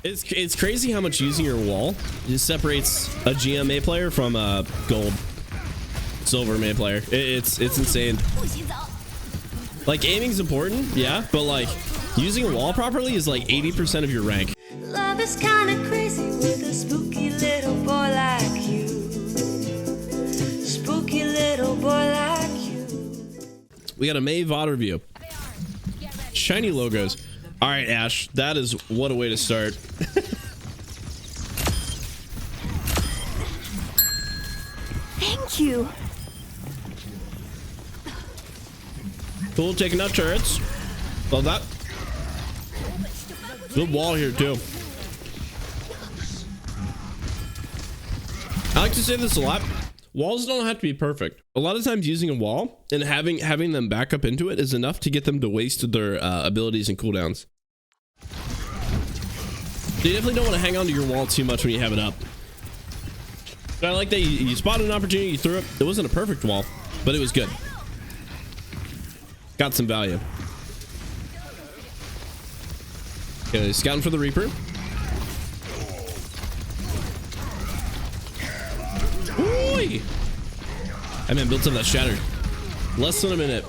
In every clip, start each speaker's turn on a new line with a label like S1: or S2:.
S1: It's crazy how much using your wall just separates a GM Mei player from a gold silver Mei player. It's insane. Like aiming's important, yeah, but like using a wall properly is like 80% of your rank.
S2: Love is kind of crazy with a spooky little boy like you. Spooky little boy like you.
S1: We got a Mei VOD review. Shiny logos. All right, Ash, that is what a way to start.
S2: Thank you.
S1: Cool, taking out turrets. Love that. Good wall here too. I like to say this a lot. Walls don't have to be perfect. A lot of times using a wall and having them back up into it is enough to get them to waste their abilities and cooldowns. So you definitely don't want to hang on to your wall too much when you have it up. But I like that you spotted an opportunity, you threw it. It wasn't a perfect wall, but it was good. Got some value. Okay, scouting for the Reaper. Ooh! I man built up that shattered. Less than a minute.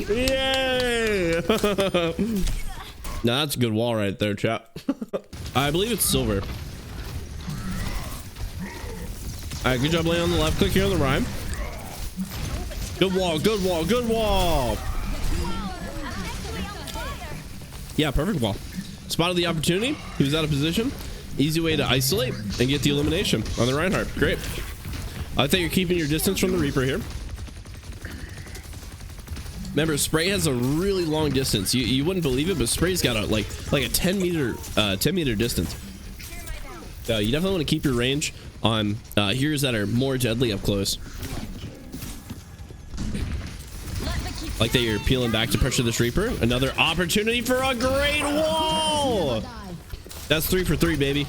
S1: Yay! Nah, that's a good wall right there, chat. I believe it's silver. All right, good job laying on the left. Click here on the rhyme. Good wall, good wall, good wall. Yeah, perfect wall. Spotted the opportunity. He was out of position. Easy way to isolate and get the elimination on the Reinhardt. Great. I think you're keeping your distance from the Reaper here. Remember, Spray has a really long distance. You wouldn't believe it, but Spray's got a like a 10 meter distance. You definitely want to keep your range on heroes that are more deadly up close. Like that you're peeling back to pressure this Reaper. Another opportunity for a great wall. That's 3 for 3, baby.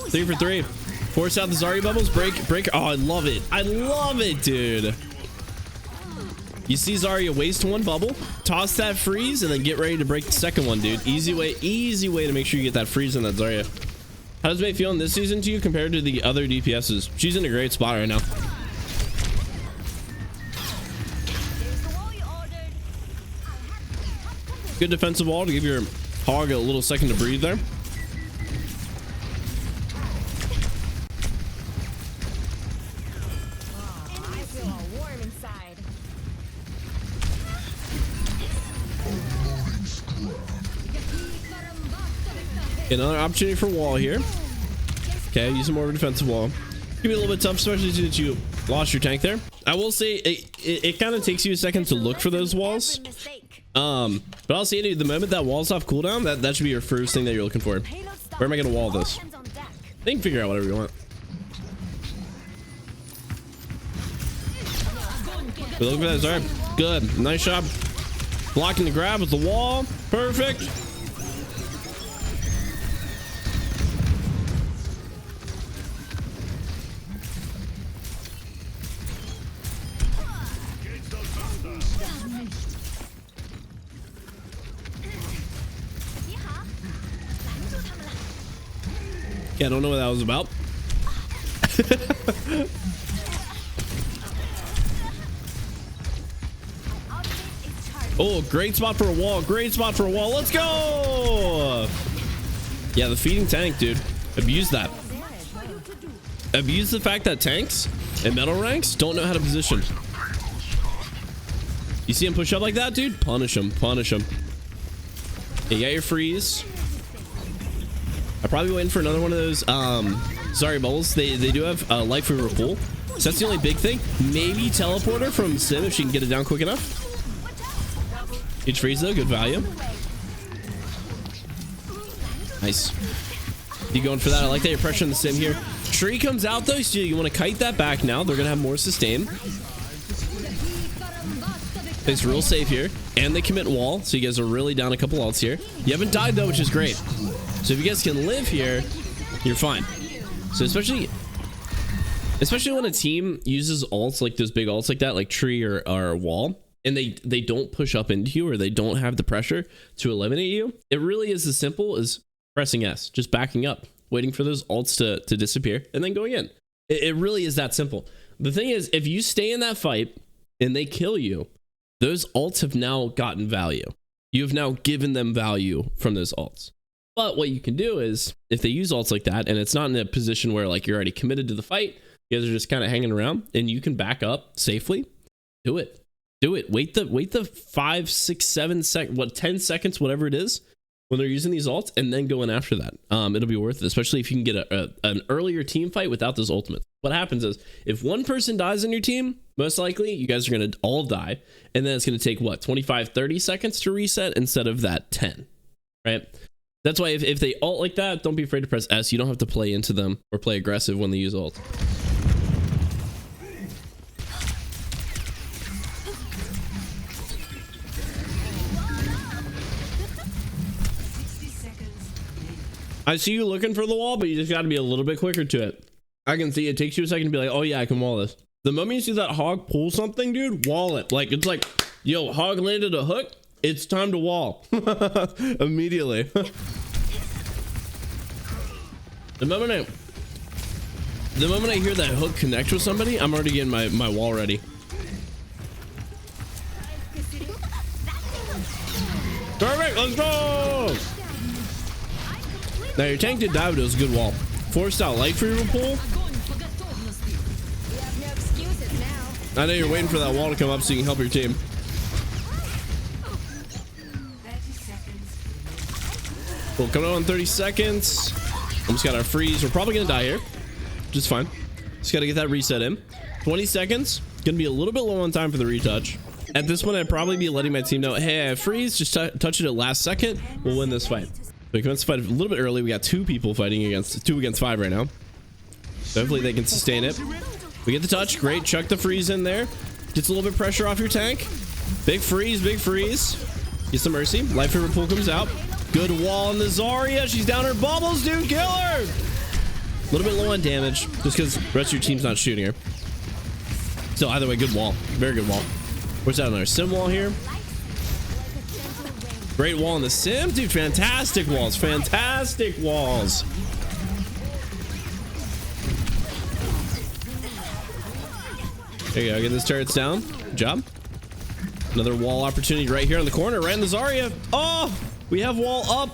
S1: 3 for 3. Force out the Zarya bubbles. Break. Oh, I love it. I love it, dude. You see Zarya waste one bubble, toss that freeze, and then get ready to break the second one, dude. Easy way to make sure you get that freeze on that Zarya. How does Mei feel in this season to you compared to the other DPSs? She's in a great spot right now. Good defensive wall to give your hog a little second to breathe there. Another opportunity for wall here. Okay, use some more of a defensive wall. Give me a little bit tough, especially since you lost your tank there. I will say it kind of takes you a second to look for those walls. But I'll say to you, the moment that wall's off cooldown, that should be your first thing that you're looking for. Where am I gonna wall this? They can figure out whatever you want. But look for that, sorry. Good, nice job. Blocking the grab with the wall. Perfect. Yeah, I don't know what that was about. Oh, great spot for a wall. Great spot for a wall. Let's go. Yeah, the feeding tank, dude. Abuse that. Abuse the fact that tanks and metal ranks don't know how to position. You see him push up like that, dude? Punish him. Punish him. You got your freeze. I'm probably waiting for another one of those Zarya bubbles. They do have life over pool, so that's the only big thing. Maybe teleporter from Sim if she can get it down quick enough. Huge freeze though, good value. Nice. You going for that? I like that you're pressuring the Sim here. Tree comes out though, so you want to kite that back now. They're gonna have more sustain. Plays real safe here, and they commit wall, so you guys are really down a couple ults here. You haven't died though, which is great. So if you guys can live here, you're fine. So especially Especially when a team uses ults like those big ults like that, like tree or wall, and they don't push up into you, or they don't have the pressure to eliminate you. It really is as simple as pressing S, just backing up, waiting for those ults to disappear, and then going in. It really is that simple. The thing is, if you stay in that fight and they kill you, those ults have now gotten value. You have now given them value from those ults. But what you can do is, if they use ults like that, and it's not in a position where like you're already committed to the fight, you guys are just kind of hanging around, and you can back up safely, do it. Do it. Wait the 5, 6, 7 10 seconds, whatever it is, when they're using these ults, and then go in after that. It'll be worth it, especially if you can get an earlier team fight without those ultimates. What happens is, if one person dies on your team, most likely you guys are going to all die, and then it's going to take what, 25, 30 seconds to reset instead of that 10, right? That's why if they ult like that, don't be afraid to press S. You don't have to play into them or play aggressive when they use ult. I see you looking for the wall, but you just got to be a little bit quicker to it. I can see it takes you a second to be like, oh yeah, I can wall this. The moment you see that hog pull something, dude, wall it. Like, it's like, yo, hog landed a hook. It's time to wall. Immediately. The moment I hear that hook connect with somebody, I'm already getting my wall ready. Perfect, let's go! Now your tank did die, but it was a good wall. Forced out light for your pull. I know you're waiting for that wall to come up so you can help your team. Cool, coming on 30 seconds. Almost got our freeze. We're probably gonna die here, which is fine. Just gotta get that reset in. 20 seconds. Gonna be a little bit low on time for the retouch. At this point, I'd probably be letting my team know, hey, I have freeze. Just touch it at last second. We'll win this fight. We commence the fight a little bit early. We got 2 people fighting against 2 against 5 right now. So hopefully they can sustain it. We get the touch. Great. Chuck the freeze in there. Gets a little bit of pressure off your tank. Big freeze. Big freeze. Get some mercy. Life River Pool comes out. Good wall on the Zarya. She's down her bubbles, dude. Kill her. A little bit low on damage just because the rest of your team's not shooting her. Still, either way, good wall. Very good wall. Where's that on our sim wall here? Great wall on the sim, dude. Fantastic walls. Fantastic walls. There you go. Get those turrets down. Good job. Another wall opportunity right here in the corner, right in the Zarya. Oh, we have wall up.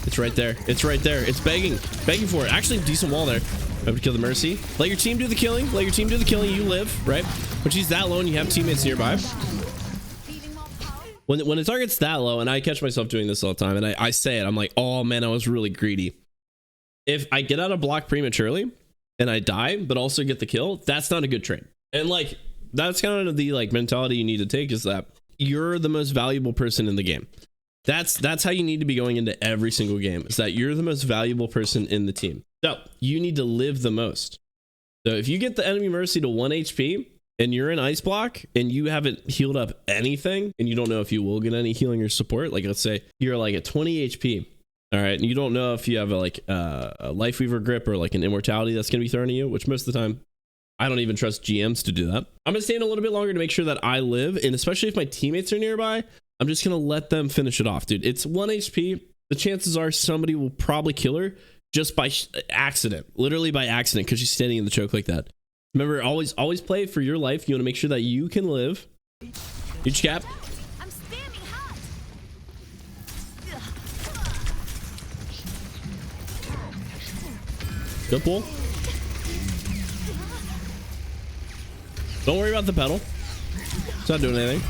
S1: It's right there. It's right there. It's begging for it. Actually, decent wall there. I have to kill the Mercy. Let your team do the killing. Let your team do the killing. You live, right? When she's that low and you have teammates nearby. When the target's that low, and I catch myself doing this all the time, and I say it, I'm like, oh man, I was really greedy. If I get out of block prematurely and I die, but also get the kill, that's not a good trade. And like, that's kind of the like mentality you need to take, is that you're the most valuable person in the game. That's how you need to be going into every single game, is that you're the most valuable person in the team. So you need to live the most. So if you get the enemy Mercy to 1 HP and you're in ice block and you haven't healed up anything, and you don't know if you will get any healing or support, like let's say you're like at 20 HP, all right, and you don't know if you have a Life Weaver grip or like an immortality that's gonna be thrown at you, which most of the time I don't even trust GMs to do that. I'm gonna stay in a little bit longer to make sure that I live, and especially if my teammates are nearby, I'm just gonna let them finish it off, dude. It's 1 HP. The chances are somebody will probably kill her just by accident, literally by accident, because she's standing in the choke like that. Remember, always play for your life. You want to make sure that you can live. Huge cap.
S2: I'm standing hot.
S1: Good pull. Don't worry about the pedal. It's not doing anything.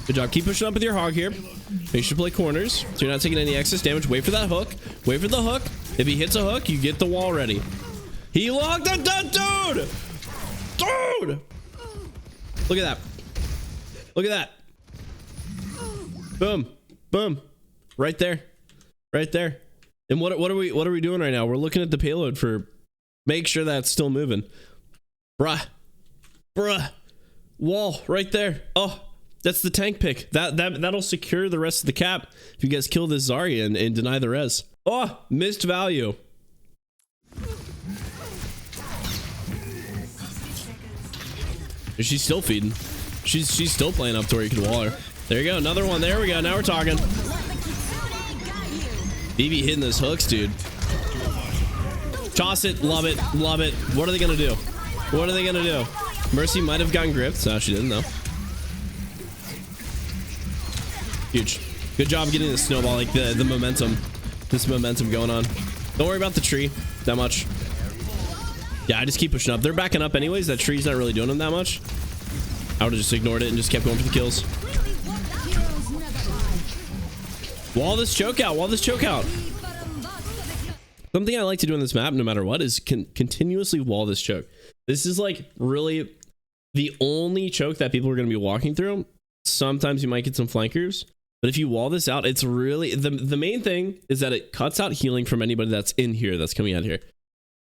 S1: Good job. Keep pushing up with your hog here. Make sure to play corners so you're not taking any excess damage. Wait for that hook. Wait for the hook. If he hits a hook, you get the wall ready. He locked it down, dude! Dude! Look at that. Look at that. Boom. Boom. Right there. Right there. And what are we doing right now? We're looking at the payload for make sure that's still moving. Bruh. Wall right there. Oh, that's the tank pick. That'll secure the rest of the cap if you guys kill this Zarya and deny the res. Oh, missed value. She's still feeding. She's still playing up to where you can wall her. There you go. Another one. There we go. Now we're talking. BB hitting those hooks, dude. Toss it. Love it. Love it. What are they going to do? What are they going to do? Mercy might have gotten gripped. No, she didn't, though. Huge. Good job getting the snowball, like the momentum. This momentum going on. Don't worry about the tree that much. Yeah, I just keep pushing up. They're backing up anyways. That tree's not really doing them that much. I would have just ignored it and just kept going for the kills. Wall this choke out. Wall this choke out. Something I like to do on this map, no matter what, is continuously wall this choke. This is like really the only choke that people are going to be walking through. Sometimes you might get some flankers, but if you wall this out, it's really the main thing is that it cuts out healing from anybody that's in here, that's coming out here.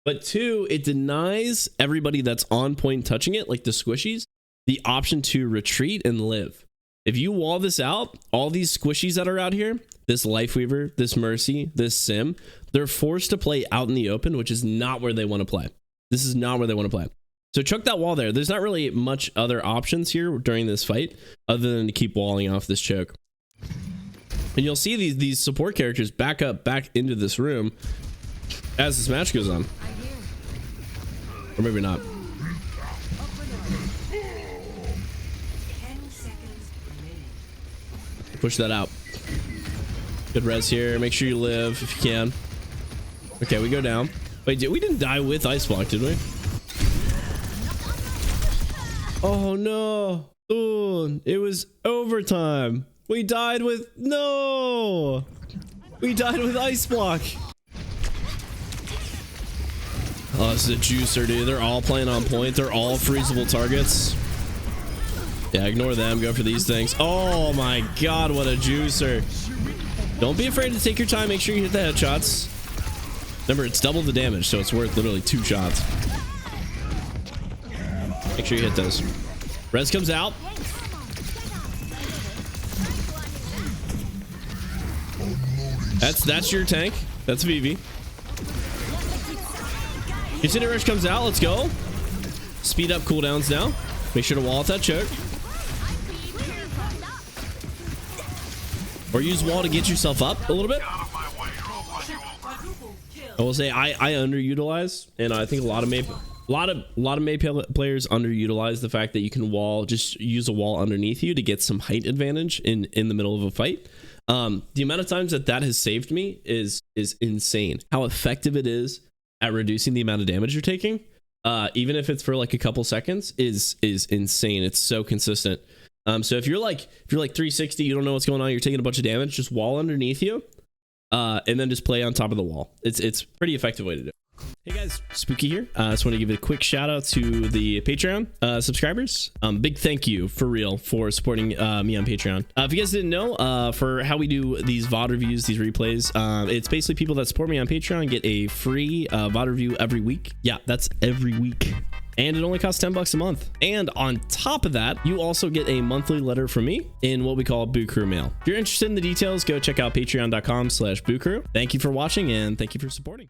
S1: But two, it denies everybody that's on point touching it, like the squishies, the option to retreat and live. If you wall this out, all these squishies that are out here, this Lifeweaver, this Mercy, this Sim, they're forced to play out in the open, which is not where they want to play. This is not where they want to play. So choke that wall there. There's not really much other options here during this fight other than to keep walling off this choke. And you'll see these support characters back into this room as this match goes on. Or maybe not. Push that out. Good res here. Make sure you live if you can. Okay, we go down. Wait, we didn't die with Ice Block, did we? Oh no. Ooh, it was overtime. We died with... No! We died with Ice Block. Oh, this is a juicer, dude. They're all playing on point. They're all freezable targets. Yeah, ignore them. Go for these things. Oh my god, what a juicer. Don't be afraid to take your time. Make sure you hit the headshots. Remember, it's double the damage, so it's worth literally 2 shots. Make sure you hit those. Res comes out. That's your tank. That's Vivi. Incendiary Rush comes out. Let's go. Speed up cooldowns now. Make sure to wall out that choke. Or use wall to get yourself up a little bit. I will say I underutilize, and I think a lot of Mei players underutilize the fact that you can just use a wall underneath you to get some height advantage in the middle of a fight. The amount of times that has saved me is insane. How effective it is at reducing the amount of damage you're taking, even if it's for like a couple seconds, is insane. It's so consistent. So if you're like 360, you don't know what's going on, you're taking a bunch of damage, just wall underneath you, and then just play on top of the wall. It's pretty effective way to do it. Hey guys, Spooky here. I just want to give a quick shout out to the Patreon subscribers. Big thank you for real for supporting me on Patreon. If you guys didn't know, for how we do these VOD reviews, these replays, it's basically people that support me on Patreon get a free VOD review every week. Yeah, that's every week. And it only costs $10 a month. And on top of that, you also get a monthly letter from me in what we call Boo Crew Mail. If you're interested in the details, go check out patreon.com/BooCrew. Thank you for watching and thank you for supporting.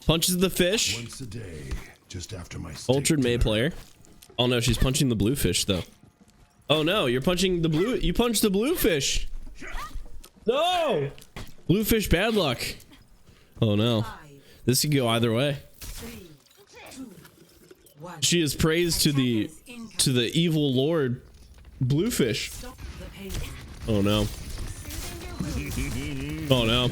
S1: Punches the fish.
S3: Once a day, just after my
S1: Ultra Mei player. Oh no, she's punching the blue fish though. Oh no, you're punching the blue. You punched the blue fish. No! Blue fish bad luck. Oh no. This could go either way. She is praised to the evil lord Bluefish. Oh no. Oh no.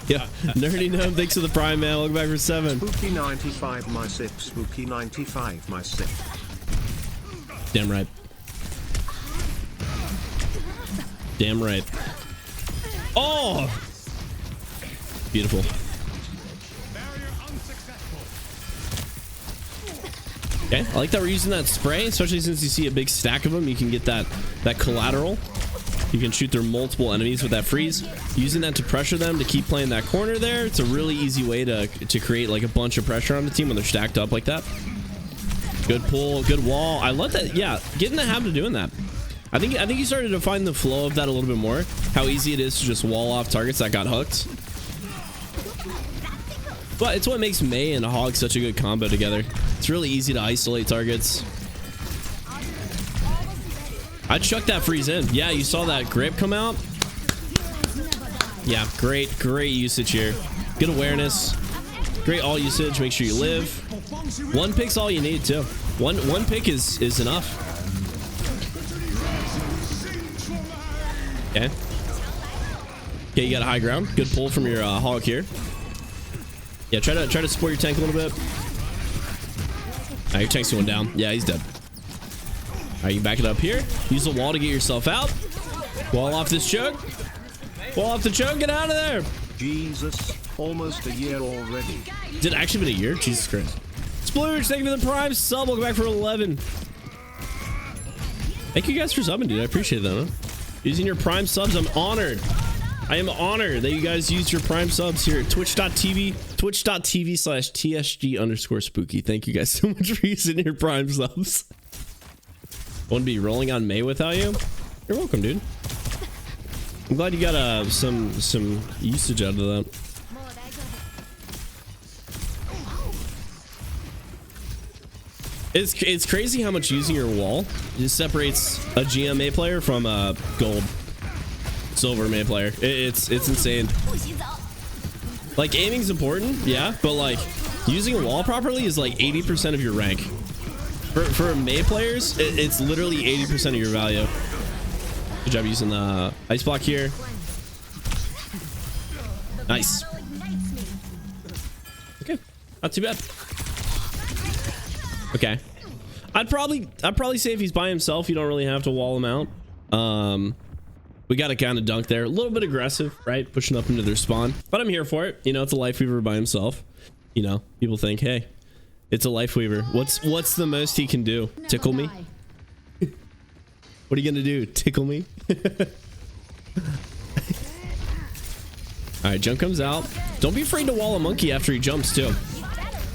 S1: Yeah, Nerdy Gnome, thanks for the prime, man. Welcome back for 7.
S4: Spooky 95 my sip. Spooky 95 my sip.
S1: Damn right. Damn right. Oh! Beautiful. Okay, I like that we're using that spray, especially since you see a big stack of them. You can get that collateral. You can shoot through multiple enemies with that freeze. Using that to pressure them to keep playing that corner there. It's a really easy way to create like a bunch of pressure on the team when they're stacked up like that. Good pull, good wall. I love that. Yeah, get in the habit of doing that. I think you started to find the flow of that a little bit more. How easy it is to just wall off targets that got hooked. It's what makes Mei and Hog such a good combo together. It's really easy to isolate targets. I chucked that freeze in. Yeah, you saw that grip come out. Yeah, great usage here. Good awareness. Great all usage. Make sure you live. One pick's all you need too. One pick is enough. Okay. Okay, you got a high ground. Good pull from your Hog here. Yeah, try to support your tank a little bit. Your tank's going down. Yeah, he's dead. All right, you back it up here. Use the wall to get yourself out. Wall off this choke. Wall off the choke. Get out of there.
S4: Jesus, almost a year already.
S1: Did it actually been a year? Jesus Christ. Splooge, thank you for the prime sub. Welcome back for 11. Thank you guys for subbing, dude. I appreciate that, huh? Using your prime subs, I'm honored. I am honored that you guys use your prime subs here at twitch.tv/TSG_spooky. Thank you guys so much for using your prime subs. Wouldn't be rolling on Mei without you. You're welcome, dude. I'm glad you got some usage out of that. It's crazy how much using your wall just separates a GM Mei player from a gold silver Mei player. It's insane. Like, aiming's important, yeah, but like using a wall properly is like 80% of your rank. For Mei players, it's literally 80% of your value. Good job using the ice block here. Nice. Okay, not too bad. Okay, I'd probably say if he's by himself, you don't really have to wall him out. We got to kind of dunk there, a little bit aggressive, right? Pushing up into their spawn, but I'm here for it. You know, it's a life weaver by himself. You know, people think, hey, it's a life weaver. What's the most he can do? Tickle me? What are you gonna do? Tickle me? All right, jump comes out. Don't be afraid to wall a monkey after he jumps too.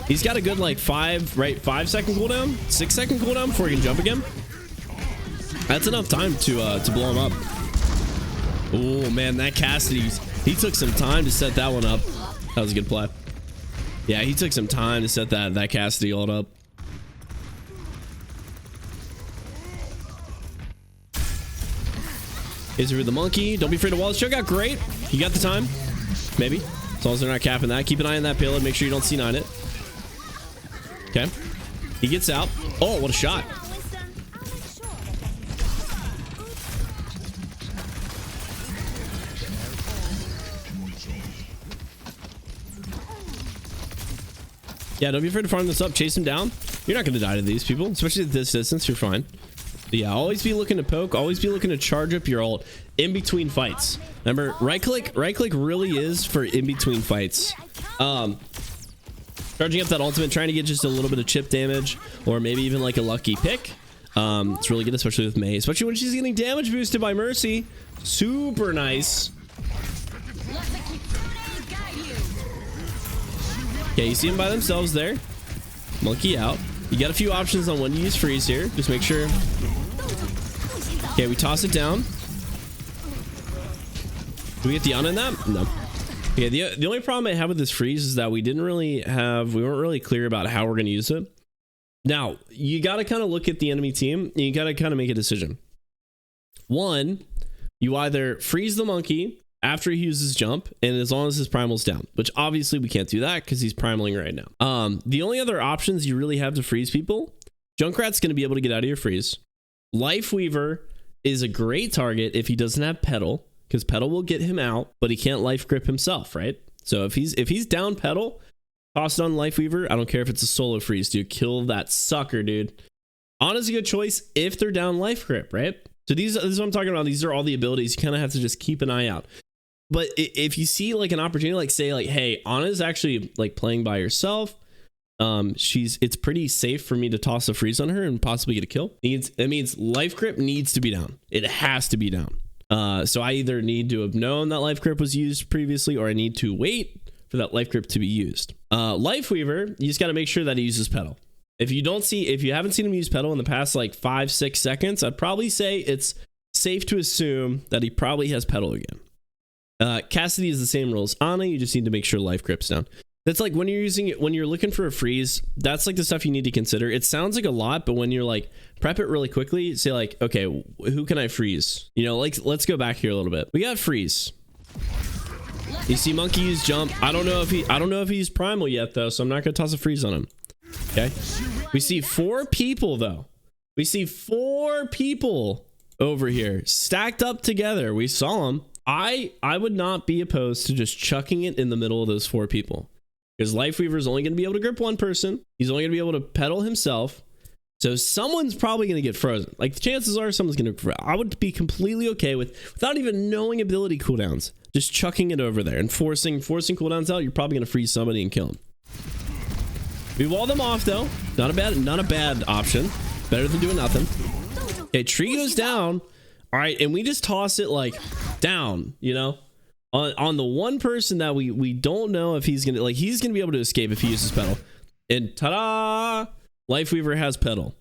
S1: He's got a good like 5 second cooldown, 6 second cooldown before he can jump again. That's enough time to blow him up. Oh man, that Cassidy, he took some time to set that one up. That was a good play. Yeah, he took some time to set that Cassidy ult up. Is with the monkey. Don't be afraid to wall his choke out. Great. You got the time. Maybe. As long as they're not capping that. Keep an eye on that payload. Make sure you don't C9 it. Okay. He gets out. Oh, what a shot. Yeah, don't be afraid to farm this up. Chase him down. You're not going to die to these people, especially at this distance. You're fine. But yeah, always be looking to poke. Always be looking to charge up your ult in between fights. Remember, right click really is for in between fights. Charging up that ultimate, trying to get just a little bit of chip damage, or maybe even like a lucky pick. It's really good, especially with Mei, especially when she's getting damage boosted by Mercy. Super nice. Okay, you see them by themselves there. Monkey out. You got a few options on when to use freeze here. Just make sure. Okay, we toss it down. Do we get the on in that? No. Okay, the only problem I have with this freeze is that we weren't really clear about how we're going to use it. Now, you got to kind of look at the enemy team and you got to kind of make a decision. One, you either freeze the monkey after he uses jump, and as long as his primal's down, which obviously we can't do that because he's primaling right now. The only other options you really have to freeze people, Junkrat's going to be able to get out of your freeze. Life Weaver is a great target if he doesn't have Petal, because Petal will get him out, but he can't life grip himself, right? So if he's down Petal, toss it on Life Weaver. I don't care if it's a solo freeze, dude. Kill that sucker, dude. Ana's a good choice if they're down life grip, right? So this is what I'm talking about. These are all the abilities. You kind of have to just keep an eye out. But if you see like an opportunity, like say like, hey, Ana's actually like playing by herself. It's pretty safe for me to toss a freeze on her and possibly get a kill. It means life grip needs to be down. It has to be down. So I either need to have known that life grip was used previously, or I need to wait for that life grip to be used. Life Weaver, you just got to make sure that he uses Petal. If you haven't seen him use Petal in the past like 5-6 seconds, I'd probably say it's safe to assume that he probably has Petal again. Cassidy is the same rules. Ana, you just need to make sure life grip's down. That's like when you're using it, when you're looking for a freeze, that's like the stuff you need to consider. It sounds like a lot, but when you're like prep it really quickly, say like, okay, who can I freeze? You know, like let's go back here a little bit. We got freeze. You see monkey use jump. I don't know if he's primal yet though, so I'm not gonna toss a freeze on him. Okay. We see 4 people though. We see 4 people over here stacked up together. We saw them. I would not be opposed to just chucking it in the middle of those 4 people. Because Lifeweaver is only going to be able to grip one person. He's only going to be able to pedal himself. So someone's probably going to get frozen. Like the chances are someone's going to. I would be completely okay without even knowing ability cooldowns, just chucking it over there and forcing cooldowns out. You're probably going to freeze somebody and kill him. We wall them off though. Not a bad option. Better than doing nothing. Okay, tree goes down. All right, and we just toss it like down. You know. On the one person that we don't know if he's gonna be able to escape if he uses pedal, and ta-da, Lifeweaver has pedal.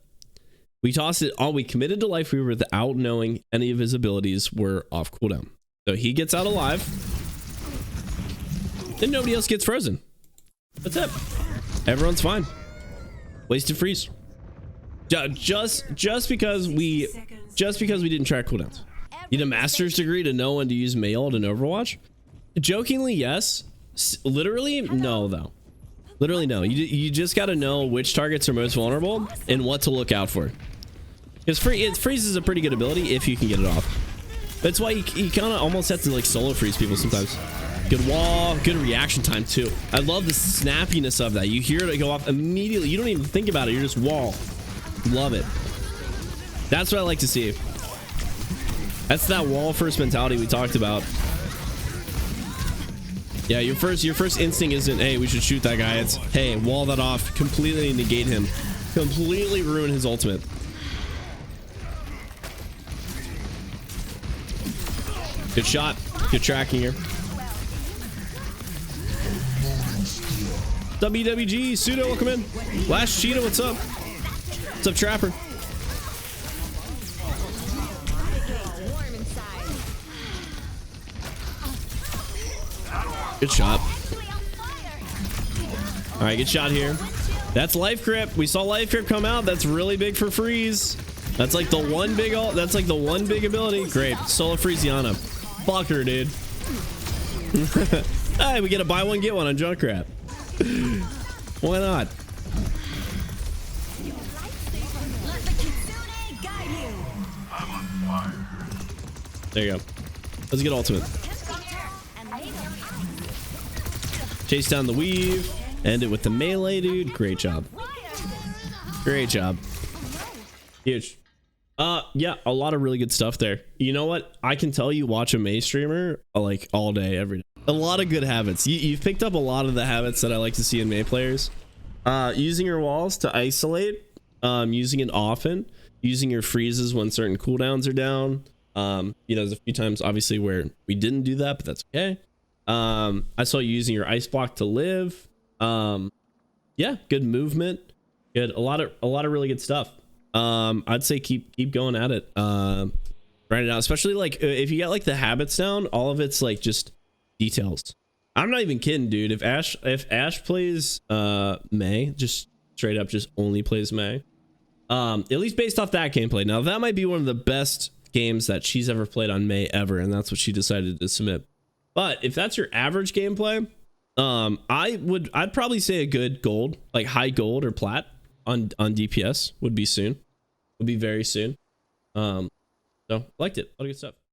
S1: We tossed it all. We committed to Lifeweaver without knowing any of his abilities were off cooldown, so he gets out alive. Then nobody else gets frozen. That's it. Everyone's fine. Wasted freeze. Just because we didn't track cooldowns. Need a master's degree to know when to use Mei ult in Overwatch? Jokingly, yes. Literally, no, though. Literally, no. You just got to know which targets are most vulnerable and what to look out for. Because freeze is a pretty good ability if you can get it off. That's why you kind of almost have to like solo freeze people sometimes. Good wall, good reaction time too. I love the snappiness of that. You hear it go off immediately. You don't even think about it. You're just wall. Love it. That's what I like to see. That's that wall first mentality we talked about. Yeah, your first instinct isn't, hey, we should shoot that guy. It's, hey, wall that off, completely negate him, completely ruin his ultimate. Good shot. Good tracking here. WWG, Pseudo, welcome in. Last Cheetah, what's up? What's up, Trapper? Good shot. All right, good shot here. That's life grip. We saw life grip come out. That's really big for freeze. That's like the one big ult. That's like the one big ability. Great. Solo Freeziana. Fuck her, dude. Hey, we get a buy one, get one on Junkrat. Why not? There you go. Let's get ultimate. Chase down the weave. End it with the melee, dude. Great job. Great job. Huge. Yeah, a lot of really good stuff there. You know what? I can tell you watch a Mei streamer like all day, every day. A lot of good habits. You've picked up a lot of the habits that I like to see in Mei players. Using your walls to isolate. Using it often. Using your freezes when certain cooldowns are down. You know, there's a few times obviously where we didn't do that, but that's okay. I saw you using your ice block to live. Yeah, good movement. Good. A lot of really good stuff. I'd say keep going at it. Write it out, especially like if you got like the habits down, all of it's like just details. I'm not even kidding, dude. If Ash plays Mei, just straight up just only plays Mei, at least based off that gameplay. Now that might be one of the best games that she's ever played on Mei ever, and that's what she decided to submit. But if that's your average gameplay, I'd probably say a good gold, like high gold or plat on DPS would be soon. Would be very soon. So liked it. A lot of good stuff.